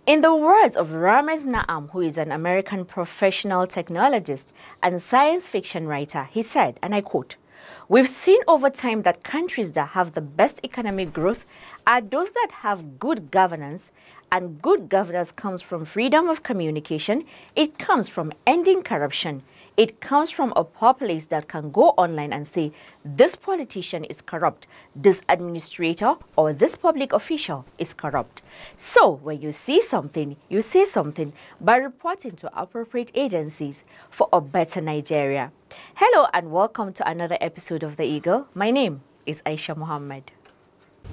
In the words of Ramez Naam, who is an American professional technologist and science fiction writer, he said, and I quote, "We've seen over time that countries that have the best economic growth are those that have good governance, and good governance comes from freedom of communication, it comes from ending corruption, it comes from a populace that can go online and say, this politician is corrupt, this administrator or this public official is corrupt. So when you see something, you say something by reporting to appropriate agencies for a better Nigeria." Hello and welcome to another episode of The Eagle. My name is Aisha Muhammad.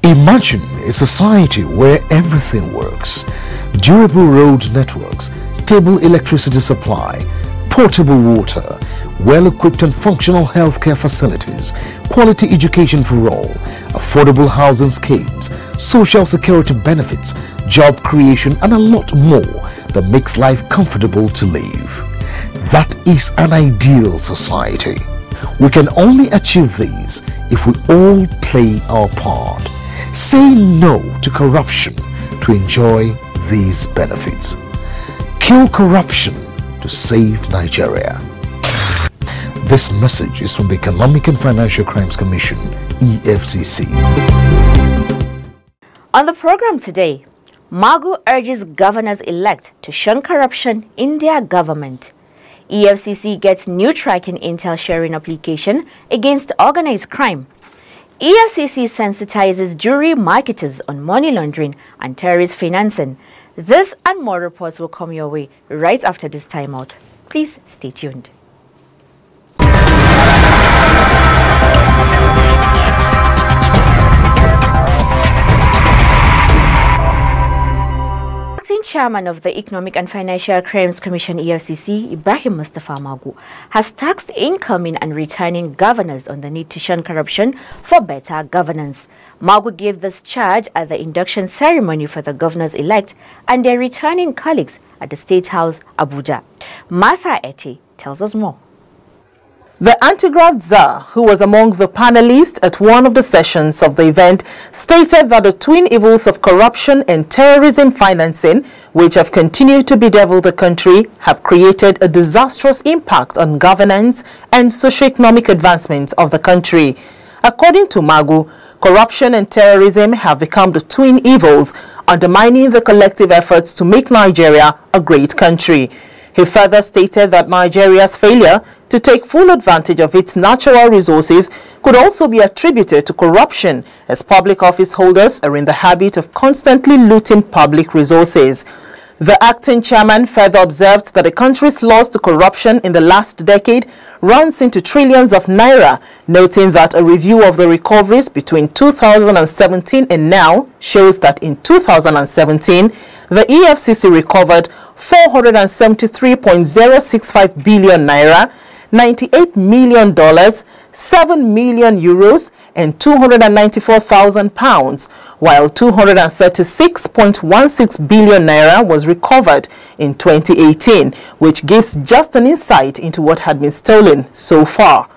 Imagine a society where everything works. Durable road networks, stable electricity supply, portable water, well-equipped and functional healthcare facilities, quality education for all, affordable housing schemes, social security benefits, job creation, and a lot more that makes life comfortable to live. That is an ideal society. We can only achieve these if we all play our part. Say no to corruption to enjoy these benefits. Kill corruption to save Nigeria. This message is from the Economic and Financial Crimes Commission, EFCC. On the program today, Magu urges governors-elect to shun corruption in their government. EFCC gets new tracking intel sharing application against organized crime. EFCC sensitizes jury marketers on money laundering and terrorist financing. This and more reports will come your way right after this timeout. Please stay tuned. Acting Chairman of the Economic and Financial Crimes Commission EFCC, Ibrahim Mustafa Magu, has tasked incoming and returning governors on the need to shun corruption for better governance. Magu gave this charge at the induction ceremony for the governors-elect and their returning colleagues at the State House, Abuja. Martha Eche tells us more. The anti-graft czar, who was among the panelists at one of the sessions of the event, stated that the twin evils of corruption and terrorism financing, which have continued to bedevil the country, have created a disastrous impact on governance and socio-economic advancement of the country. According to Magu, corruption and terrorism have become the twin evils, undermining the collective efforts to make Nigeria a great country. He further stated that Nigeria's failure to take full advantage of its natural resources could also be attributed to corruption, as public office holders are in the habit of constantly looting public resources. The acting chairman further observed that the country's loss to corruption in the last decade runs into trillions of naira, noting that a review of the recoveries between 2017 and now shows that in 2017, the EFCC recovered 473.065 billion naira, $98 million, 7 million euros, and 294,000 pounds, while 236.16 billion naira was recovered in 2018, which gives just an insight into what had been stolen so far.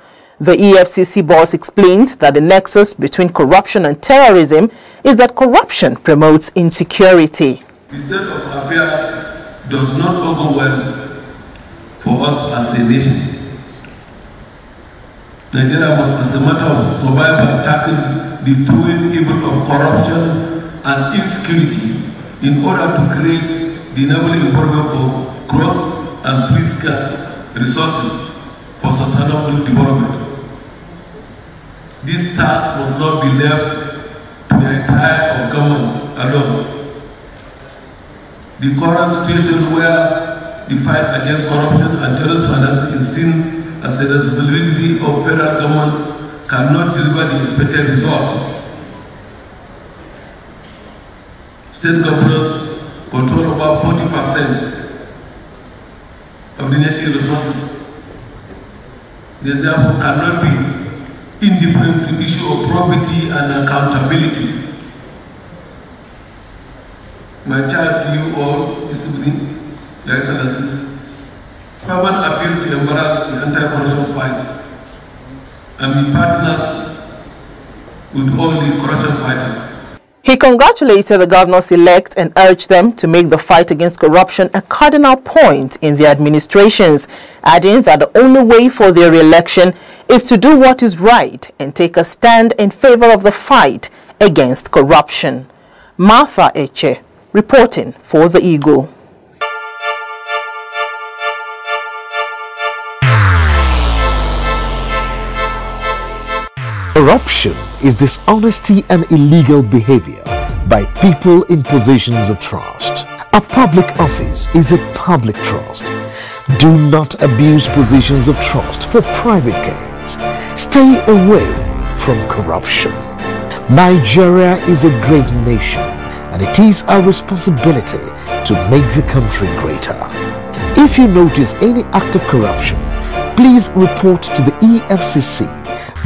The EFCC boss explained that the nexus between corruption and terrorism is that corruption promotes insecurity. The state of affairs does not go well for us as a nation. Nigeria must, as a matter of survival, tackle the twin evil of corruption and insecurity in order to create the enabling environment for growth and free scarce resources for sustainable development. This task must not be left to the entire government alone. The current situation where the fight against corruption and terrorist financing is seen as a responsibility of federal government cannot deliver the expected results. State governors control about 40% of the national resources, They therefore cannot be indifferent to issue of probity and accountability. My charge to you all this evening, Your Excellencies, fervent appeal to embrace the anti-corruption fight and be partners with all the corruption fighters. He congratulated the governors-elect and urged them to make the fight against corruption a cardinal point in their administrations, adding that the only way for their re-election is to do what is right and take a stand in favor of the fight against corruption. Martha Eche, reporting for The Eagle. Corruption is dishonesty and illegal behavior by people in positions of trust. A public office is a public trust. Do not abuse positions of trust for private gains. Stay away from corruption. Nigeria is a great nation, and it is our responsibility to make the country greater. If you notice any act of corruption, please report to the EFCC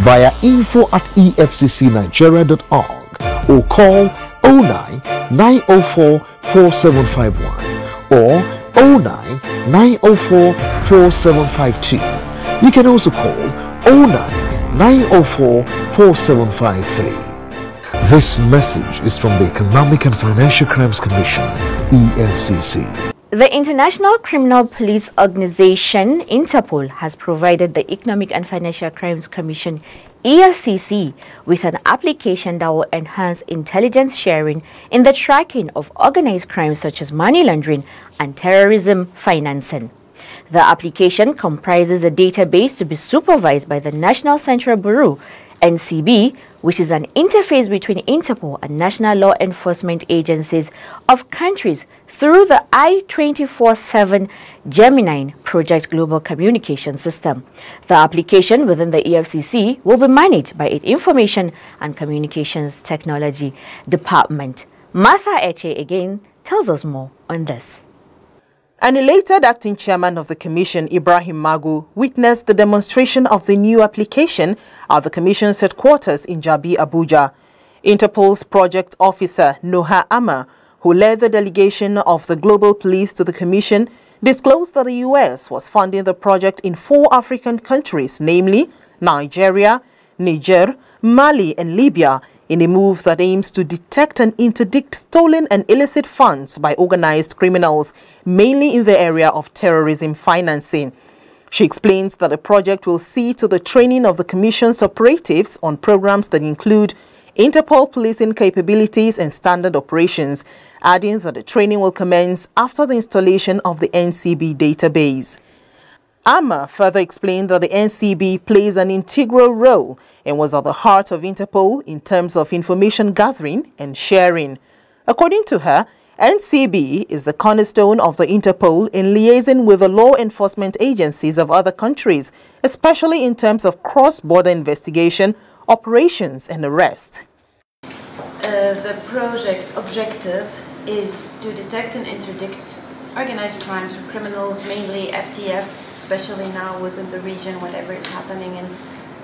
via info@efccnigeria.org or call 09 904 4751 or 09 904 4752. You can also call 09 904 4753. This message is from the Economic and Financial Crimes Commission, EFCC. The International Criminal Police Organization, Interpol, has provided the Economic and Financial Crimes Commission, EFCC, with an application that will enhance intelligence sharing in the tracking of organized crimes such as money laundering and terrorism financing. The application comprises a database to be supervised by the National Central Bureau, NCB, which is an interface between Interpol and national law enforcement agencies of countries through the I-24/7 Gemini Project Global Communication System. The application within the EFCC will be managed by its Information and Communications Technology Department. Martha Eche again tells us more on this. An elated acting chairman of the commission, Ibrahim Magu, witnessed the demonstration of the new application at the commission's headquarters in Jabi, Abuja. Interpol's project officer, Noha Amma, who led the delegation of the global police to the commission, disclosed that the U.S. was funding the project in 4 African countries, namely Nigeria, Niger, Mali, and Libya, in a move that aims to detect and interdict stolen and illicit funds by organized criminals, mainly in the area of terrorism financing. She explains that the project will see to the training of the Commission's operatives on programs that include Interpol policing capabilities and standard operations, adding that the training will commence after the installation of the NCB database. Amma further explained that the NCB plays an integral role and was at the heart of Interpol in terms of information gathering and sharing. According to her, NCB is the cornerstone of the Interpol in liaising with the law enforcement agencies of other countries, especially in terms of cross-border investigation, operations and arrest. The project objective is to detect and interdict organized crimes or criminals, mainly FTFs, especially now within the region, whatever is happening in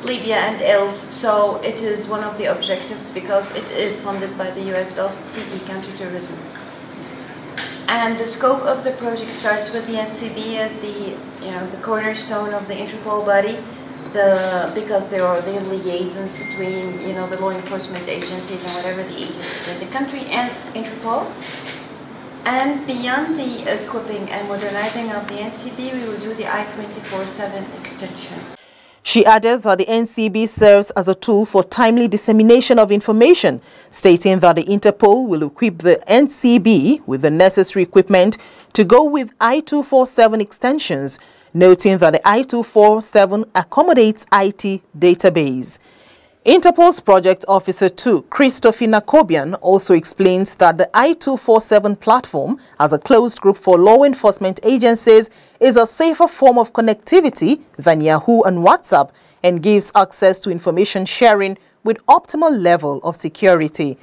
Libya and else. So it is one of the objectives because it is funded by the US seeking counterterrorism. And the scope of the project starts with the NCB as the cornerstone of the Interpol body, because there are the liaisons between the law enforcement agencies and whatever the agencies in the country and Interpol. And beyond the equipping and modernizing of the NCB, we will do the I-24/7 extension. She added that the NCB serves as a tool for timely dissemination of information, stating that the Interpol will equip the NCB with the necessary equipment to go with I-247 extensions, noting that the I-247 accommodates IT database. Interpol's project officer 2, Christophe Nakobian, also explains that the I-247 platform, as a closed group for law enforcement agencies, is a safer form of connectivity than Yahoo and WhatsApp and gives access to information sharing with optimal level of security.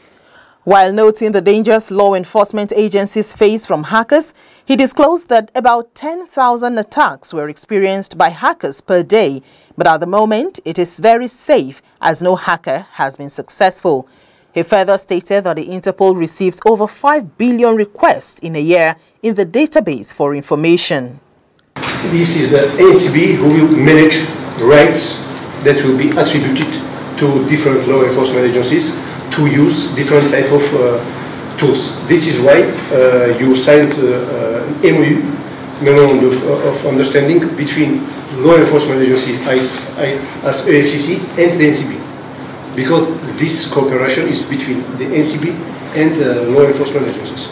While noting the dangers law enforcement agencies face from hackers, he disclosed that about 10,000 attacks were experienced by hackers per day, but at the moment it is very safe as no hacker has been successful. He further stated that the Interpol receives over 5 billion requests in a year in the database for information. This is the NCB who will manage the rights that will be attributed to different law enforcement agencies to use different type of tools. This is why you signed an MOU, Memorandum of Understanding, between law enforcement agencies as EFCC and the NCB, because this cooperation is between the NCB and law enforcement agencies.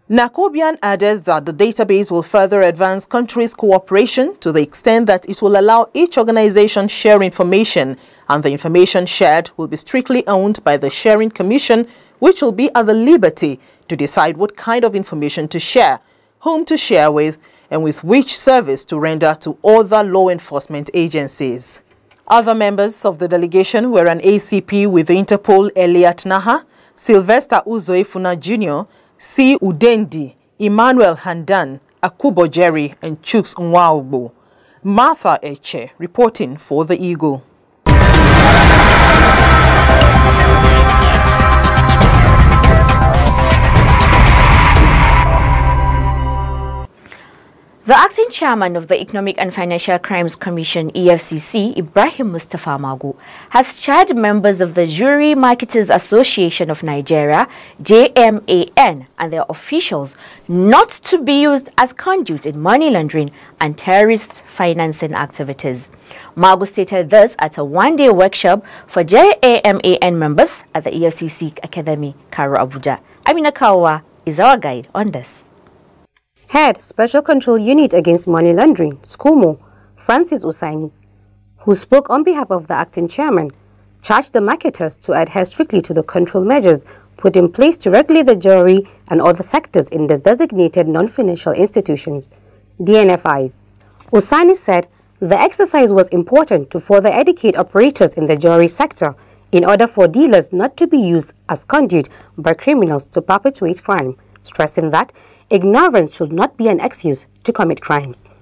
Nakobian added that the database will further advance countries' cooperation to the extent that it will allow each organization share information, and the information shared will be strictly owned by the Sharing Commission, which will be at the liberty to decide what kind of information to share, whom to share with, and with which service to render to other law enforcement agencies. Other members of the delegation were an ACP with the Interpol Eliat Naha, Sylvester Uzoefuna Jr., C. Udendi, Emmanuel Handan, Akubo Jerry, and Chuks Nwaubo. Martha Eche, reporting for The Eagle. The acting chairman of the Economic and Financial Crimes Commission, EFCC, Ibrahim Mustafa Magu, has charged members of the Jewelry Marketers Association of Nigeria, JMAN, and their officials not to be used as conduits in money laundering and terrorist financing activities. Magu stated this at a one-day workshop for JMAN members at the EFCC Academy, Cairo, Abuja. Amina Kawa is our guide on this. Head Special Control Unit Against Money Laundering, SCOMO, Francis Usaini, who spoke on behalf of the acting chairman, charged the marketers to adhere strictly to the control measures put in place to regulate the jewelry and other sectors in the designated non-financial institutions, DNFIs. Usaini said the exercise was important to further educate operators in the jewelry sector in order for dealers not to be used as conduit by criminals to perpetuate crime, stressing that ignorance should not be an excuse to commit crimes.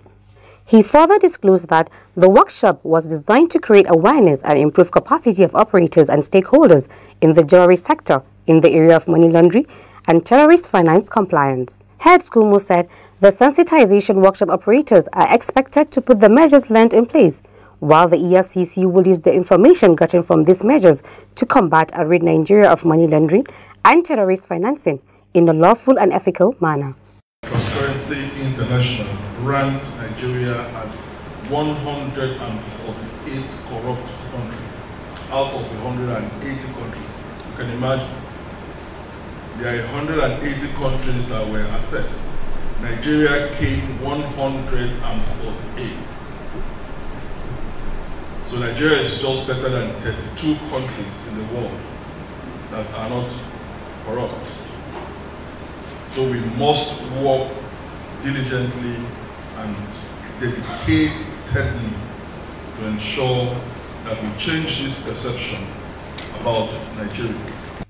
He further disclosed that the workshop was designed to create awareness and improve capacity of operators and stakeholders in the jewelry sector in the area of money laundering and terrorist finance compliance. Head SCOMO said the sensitization workshop operators are expected to put the measures learned in place, while the EFCC will use the information gotten from these measures to combat and rid Nigeria of money laundering and terrorist financing in a lawful and ethical manner. Transparency International ranked Nigeria as 148 corrupt countries out of the 180 countries. You can imagine, there are 180 countries that were assessed. Nigeria came 148. So Nigeria is just better than 32 countries in the world that are not corrupt. So we must work diligently and dedicatedly to ensure that we change this perception about Nigeria.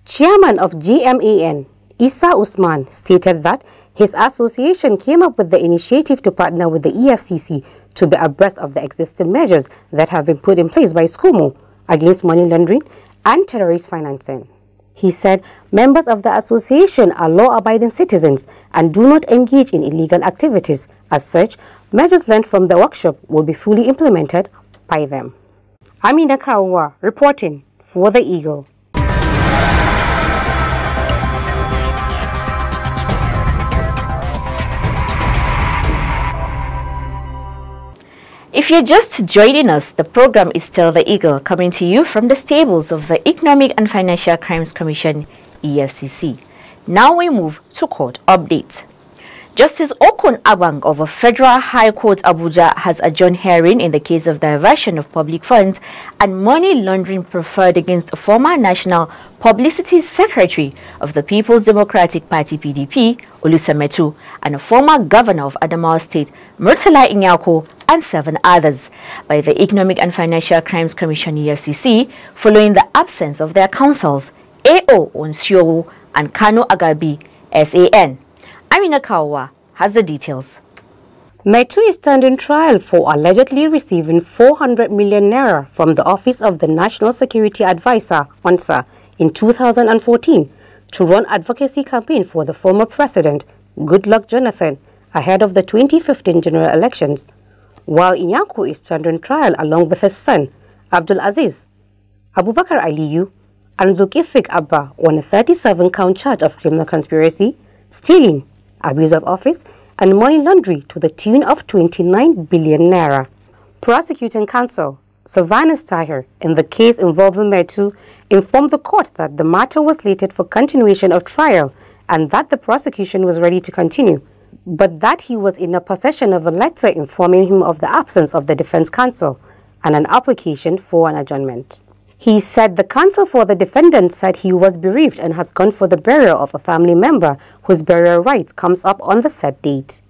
Chairman of GMAN, Issa Usman, stated that his association came up with the initiative to partner with the EFCC to be abreast of the existing measures that have been put in place by SCOMO against money laundering and terrorist financing. He said members of the association are law-abiding citizens and do not engage in illegal activities. As such, measures learned from the workshop will be fully implemented by them. Amina Kawa reporting for The Eagle. If you're just joining us, the program is still The Eagle, coming to you from the stables of the Economic and Financial Crimes Commission, EFCC. Now we move to court updates. Justice Okun Abang of the Federal High Court Abuja has adjourned hearing in the case of diversion of public funds and money laundering preferred against a former National Publicity Secretary of the People's Democratic Party PDP, Olusemetu, and a former governor of Adamawa State, Murtala Inyako, and 7 others by the Economic and Financial Crimes Commission EFCC following the absence of their counsels A.O. Onsiowu and Kanu Agabi, SAN. Amina Kawa has the details. Metu is standing trial for allegedly receiving 400 million naira from the Office of the National Security Advisor, ONSA, in 2014 to run advocacy campaign for the former president, Goodluck Jonathan, ahead of the 2015 general elections, while Inyaku is standing trial along with his son, Abdul Aziz. Abubakar Aliyu and Zulkiflik Abba on a 37-count charge of criminal conspiracy, stealing, abuse of office, and money laundering to the tune of 29 billion naira. Prosecuting counsel Sylvanus Tahir, in the case involving Metu, informed the court that the matter was slated for continuation of trial and that the prosecution was ready to continue, but that he was in a possession of a letter informing him of the absence of the defense counsel and an application for an adjournment. He said the counsel for the defendant said he was bereaved and has gone for the burial of a family member whose burial rites comes up on the set date.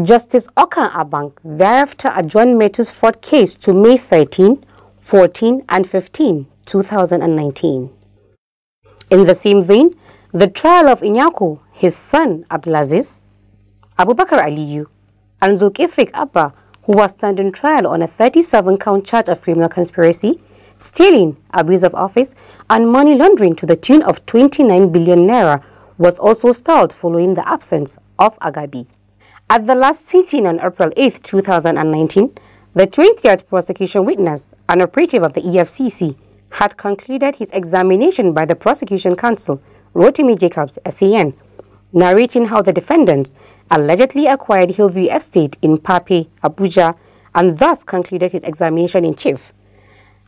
Justice Okan Abang thereafter adjourned Metu's fourth case to May 13, 14 and 15, 2019. In the same vein, the trial of Inyaku, his son Abdulaziz, Abubakar Aliyu, and Zulkiflik Abba, who was standing trial on a 37-count charge of criminal conspiracy, stealing, abuse of office, and money laundering to the tune of 29 billion naira, was also stalled following the absence of Agabi. At the last sitting on April 8, 2019, the 20th prosecution witness, an operative of the EFCC, had concluded his examination by the prosecution counsel, Rotimi Jacobs, SAN, narrating how the defendants allegedly acquired Hillview Estate in Pape, Abuja, and thus concluded his examination in chief.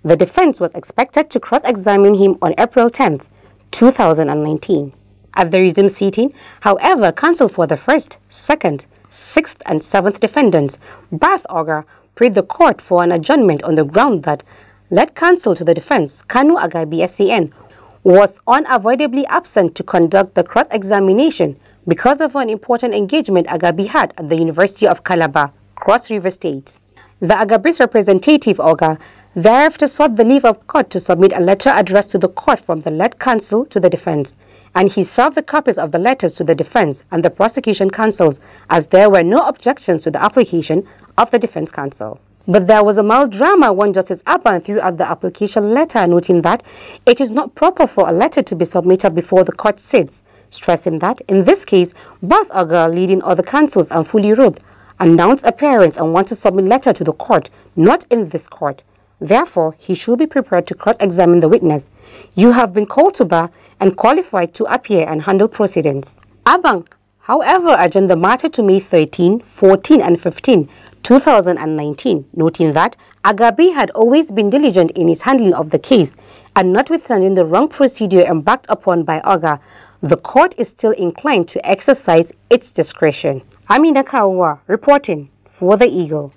The defense was expected to cross-examine him on April 10, 2019. At the resumed sitting, however, counsel for the first, second, sixth, and seventh defendants, Barth Oga, prayed the court for an adjournment on the ground that lead counsel to the defense, Kanu Agabi SAN, was unavoidably absent to conduct the cross-examination because of an important engagement Agabi had at the University of Calabar, Cross River State. The Agabi's representative, Oga, thereafter sought the leave of court to submit a letter addressed to the court from the lead counsel to the defense, and he served the copies of the letters to the defense and the prosecution counsels, as there were no objections to the application of the defense counsel. But there was a mild drama when Justice Abban threw out the application letter, noting that it is not proper for a letter to be submitted before the court sits, stressing that, in this case, both Aga, leading other counsels and fully robed, announced appearance and want to submit letter to the court, not in this court. Therefore, he should be prepared to cross-examine the witness. You have been called to bar and qualified to appear and handle proceedings. Abang, however, adjourned the matter to May 13, 14, and 15, 2019, noting that Agabi had always been diligent in his handling of the case, and notwithstanding the wrong procedure embarked upon by Aga, the court is still inclined to exercise its discretion. Amina Kawa, reporting for The Eagle.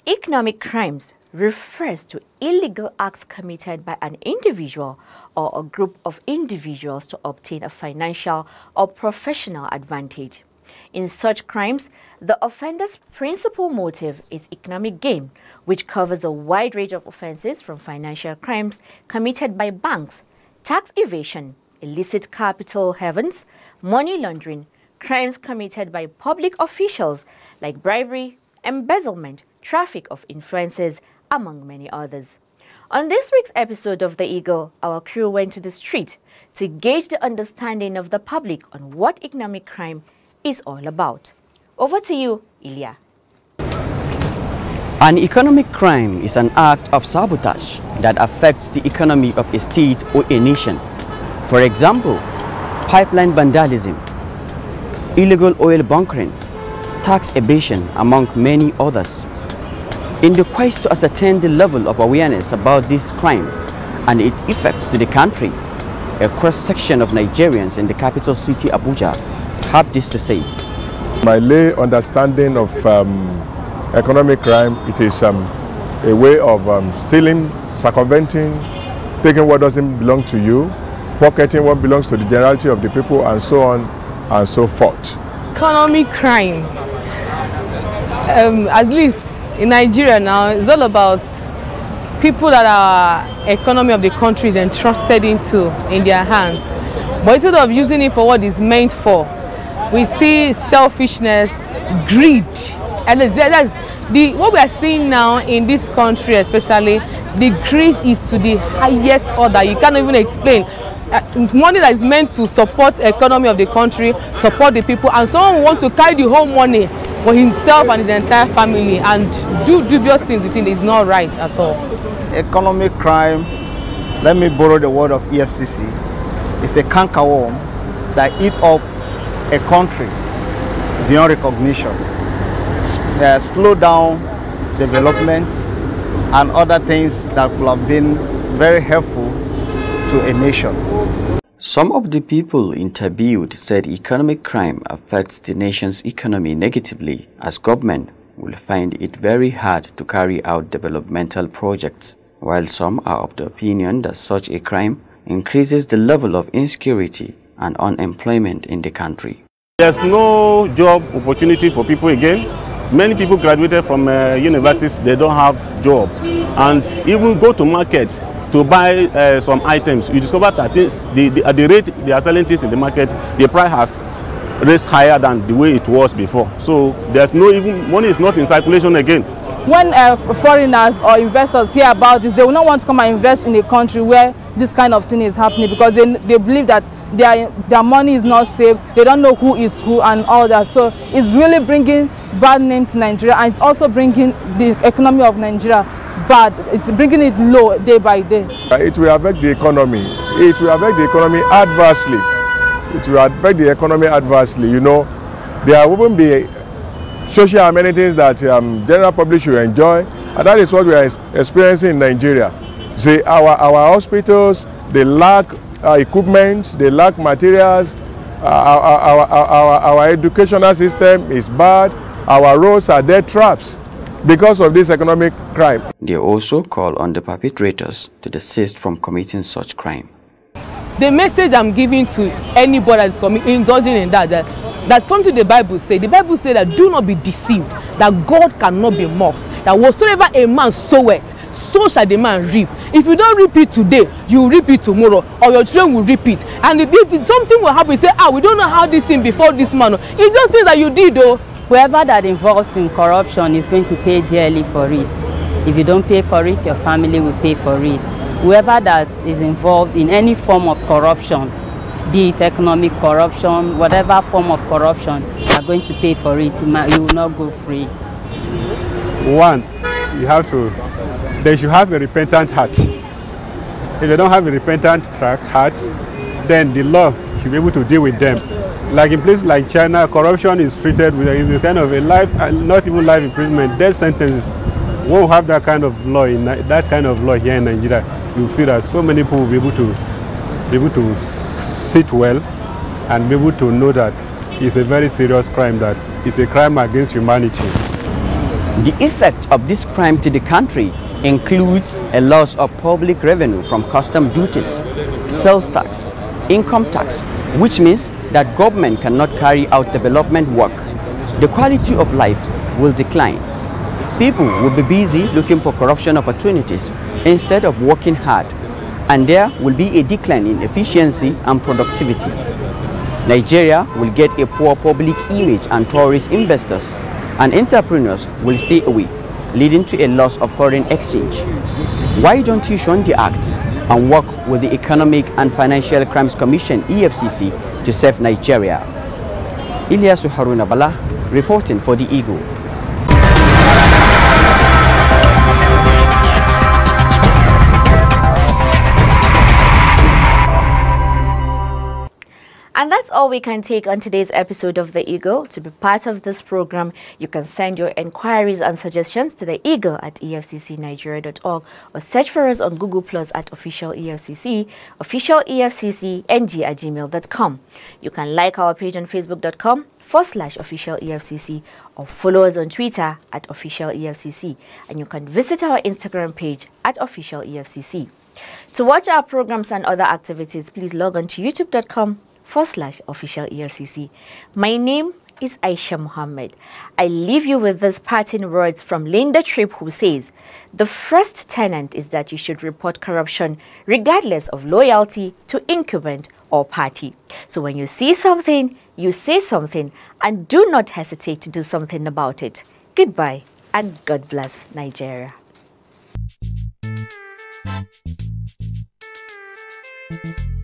Economic crimes refers to illegal acts committed by an individual or a group of individuals to obtain a financial or professional advantage. In such crimes, the offender's principal motive is economic gain, which covers a wide range of offenses from financial crimes committed by banks, tax evasion, illicit capital havens, money laundering, crimes committed by public officials like bribery, embezzlement, traffic of influences, among many others. On this week's episode of The Eagle, our crew went to the street to gauge the understanding of the public on what economic crime is all about. Over to you, Ilya. An economic crime is an act of sabotage that affects the economy of a state or a nation. For example, pipeline vandalism, illegal oil bunkering, tax evasion, among many others. In the quest to ascertain the level of awareness about this crime and its effects to the country, a cross-section of Nigerians in the capital city Abuja have this to say. My lay understanding of economic crime, it is a way of stealing, circumventing, taking what doesn't belong to you, pocketing what belongs to the generality of the people, and so on and so forth. Economic crime, at least in Nigeria now, is all about people that our economy of the country is entrusted into in their hands. But instead of using it for what it's meant for, we see selfishness, greed, and that's what we are seeing now in this country, especially the greed is to the highest order. You can't even explain. Money that is meant to support the economy of the country, support the people, and someone wants to carry the whole money for himself and his entire family and do dubious things with it is not right at all. Economic crime, let me borrow the word of EFCC, is a cankerworm that eats up a country beyond recognition, slow down development and other things that would have been very helpful to a nation. Some of the people interviewed said economic crime affects the nation's economy negatively, as government will find it very hard to carry out developmental projects, while some are of the opinion that such a crime increases the level of insecurity and unemployment in the country. There's no job opportunity for people again. Many people graduated from universities, they don't have job, and even go to market to buy some items, you discover that at the rate they are selling things in the market, the price has raised higher than the way it was before. So there's no even money is not in circulation again. When foreigners or investors hear about this, they will not want to come and invest in a country where this kind of thing is happening, because they believe that their money is not safe. They don't know who is who and all that. So it's really bringing bad name to Nigeria, and it's also bringing the economy of Nigeria bad. It's bringing it low day by day. It will affect the economy. It will affect the economy adversely. It will affect the economy adversely. You know, there won't be social amenities that general public should enjoy, and that is what we are experiencing in Nigeria. See, our hospitals, they lack equipment, they lack materials. Our educational system is bad. Our roads are dead traps because of this economic crime. They also call on the perpetrators to desist from committing such crime. The message I'm giving to anybody that's indulging in that's something the Bible says. The Bible says that do not be deceived, that God cannot be mocked, that whatsoever a man soweth, so shall the man reap. If you don't reap it today, you will reap it tomorrow, or your children will reap it. And if something will happen, you say, we don't know how this thing before this man. It's just things that you did though. Whoever that involves in corruption is going to pay dearly for it. If you don't pay for it, your family will pay for it. Whoever that is involved in any form of corruption, be it economic corruption, whatever form of corruption, you are going to pay for it. You will not go free. One, they should have a repentant heart. If they don't have a repentant heart, then the law should be able to deal with them. Like in places like China, corruption is treated with a kind of a life, not even life imprisonment, death sentences. We won't have that kind of law here in Nigeria. You see that so many people will be able to sit well and be able to know that it's a very serious crime, that it's a crime against humanity. The effect of this crime to the country includes a loss of public revenue from custom duties, sales tax, income tax, which means that government cannot carry out development work. The quality of life will decline. People will be busy looking for corruption opportunities instead of working hard, and there will be a decline in efficiency and productivity. Nigeria will get a poor public image, and tourist investors and entrepreneurs will stay away, leading to a loss of foreign exchange. Why don't you shun the act and work with the Economic and Financial Crimes Commission, EFCC, to save Nigeria? Ilyasu Haruna Bala, reporting for The Eagle. And that's all we can take on today's episode of The Eagle. To be part of this program, you can send your inquiries and suggestions to The Eagle at efccnigeria.org, or search for us on Google Plus at Official EFCC, Official EFCC NG at gmail.com. You can like our page on Facebook.com/Official EFCC, or follow us on Twitter at Official EFCC. And you can visit our Instagram page at Official EFCC. To watch our programs and other activities, please log on to youtube.com/Official EFCC. My name is Aisha Muhammad. I leave you with these parting words from Linda Tripp, who says, the first tenet is that you should report corruption regardless of loyalty to incumbent or party. So when you see something, you say something, and do not hesitate to do something about it. Goodbye, and God bless Nigeria. Thank you.